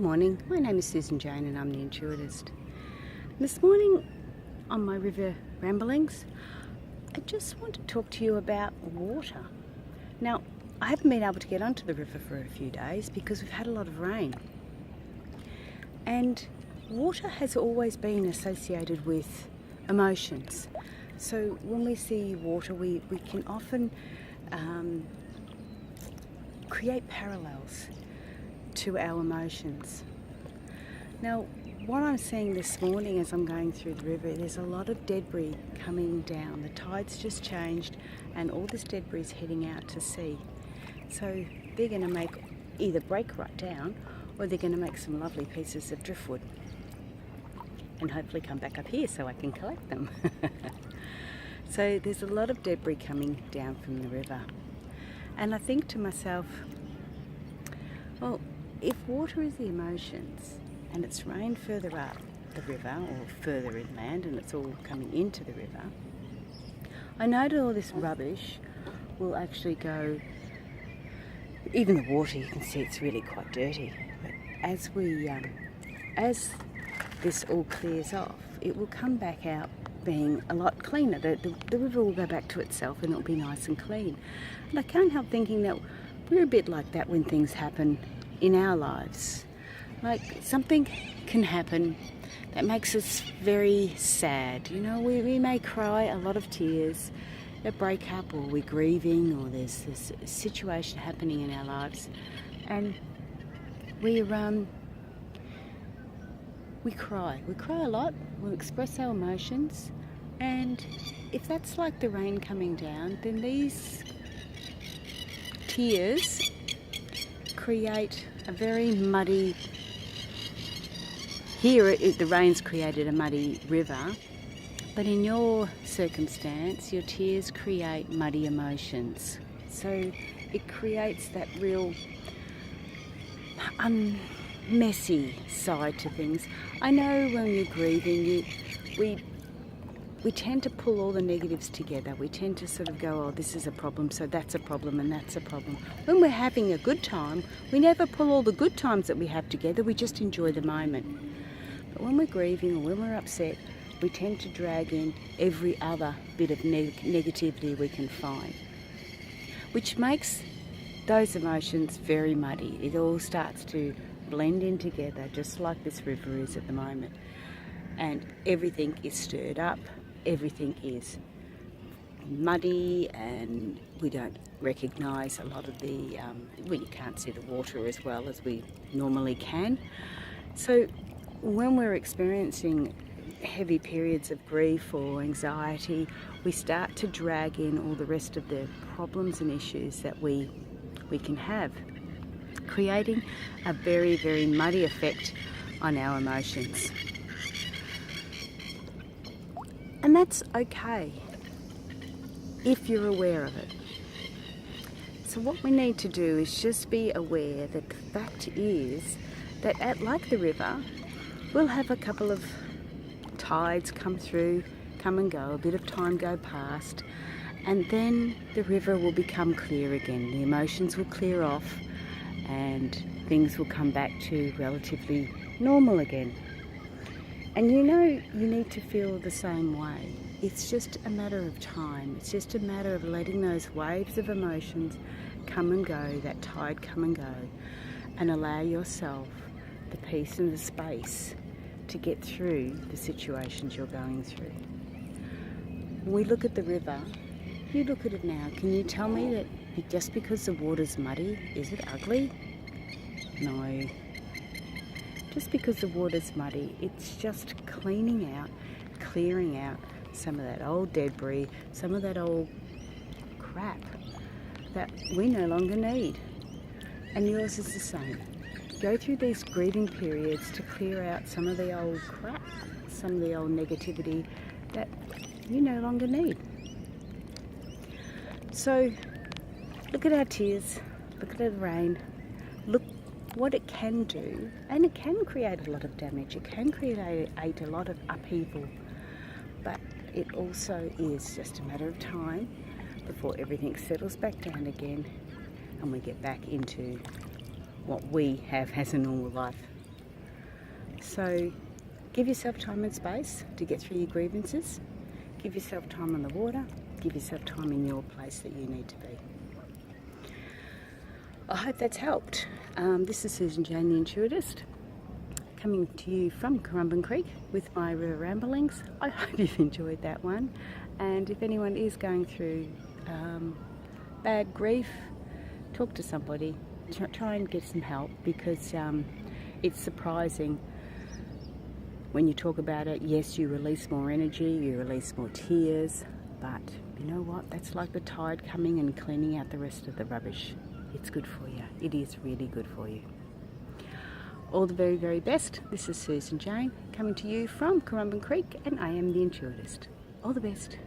morning, my name is Susan Jane and I'm the Intuitist. This morning on my river ramblings, I just want to talk to you about water. Now, I haven't been able to get onto the river for a few days because we've had a lot of rain. And water has always been associated with emotions. So when we see water, we can often create parallels to our emotions. Now, what I'm seeing this morning as I'm going through the river, there's a lot of debris coming down. The tide's just changed and all this debris is heading out to sea. So they're going to either break right down or they're going to make some lovely pieces of driftwood and hopefully come back up here so I can collect them. So there's a lot of debris coming down from the river. And I think to myself, well, if water is the emotions and it's rained further up the river or further inland and it's all coming into the river, I know that all this rubbish will actually go, even the water, you can see it's really quite dirty. But as this all clears off, it will come back out being a lot cleaner. The river will go back to itself and it'll be nice and clean. And I can't help thinking that we're a bit like that when things happen in our lives. Like something can happen that makes us very sad. You know, we may cry a lot of tears, a breakup, or we're grieving, or there's this situation happening in our lives, and we cry. We cry a lot. We express our emotions, and if that's like the rain coming down, then these tears create a very muddy, the rain's created a muddy river, but in your circumstance, your tears create muddy emotions. So it creates that real messy side to things. I know when you're grieving, we tend to pull all the negatives together. We tend to sort of go, oh, this is a problem, so that's a problem, and that's a problem. When we're having a good time, we never pull all the good times that we have together. We just enjoy the moment. But when we're grieving or when we're upset, we tend to drag in every other bit of negativity we can find, which makes those emotions very muddy. It all starts to blend in together, just like this river is at the moment. And everything is stirred up, everything is muddy, and we don't recognise a lot of the, well, you can't see the water as well as we normally can. So when we're experiencing heavy periods of grief or anxiety, we start to drag in all the rest of the problems and issues that we can have, creating a very, very muddy effect on our emotions. And that's okay if you're aware of it. So what we need to do is just be aware that the fact is that like the river, we'll have a couple of tides come through, come and go, a bit of time go past, and then the river will become clear again. The emotions will clear off and things will come back to relatively normal again. And you know, you need to feel the same way. It's just a matter of time. It's just a matter of letting those waves of emotions come and go, that tide come and go, and allow yourself the peace and the space to get through the situations you're going through. When we look at the river, you look at it now, can you tell me that just because the water's muddy, is it ugly? No. Just because the water's muddy, it's just cleaning out, clearing out some of that old debris, some of that old crap that we no longer need. And yours is the same. Go through these grieving periods to clear out some of the old crap, some of the old negativity that you no longer need. So look at our tears, look at the rain, look what it can do, and it can create a lot of damage, it can create a lot of upheaval, but it also is just a matter of time before everything settles back down again and we get back into what we have as a normal life. So give yourself time and space to get through your grievances. Give yourself time on the water. Give yourself time in your place that you need to be. I hope that's helped. This is Susan Jane, the Intuitist, coming to you from Currumbin Creek with my river ramblings. I hope you've enjoyed that one. And if anyone is going through bad grief, talk to somebody. Try and get some help, because it's surprising when you talk about it. Yes, you release more energy, you release more tears, but you know what? That's like the tide coming and cleaning out the rest of the rubbish. It's good for you. It is really good for you. All the very, very best. This is Susan Jane coming to you from Currumbin Creek, and I am the Intuitist. All the best.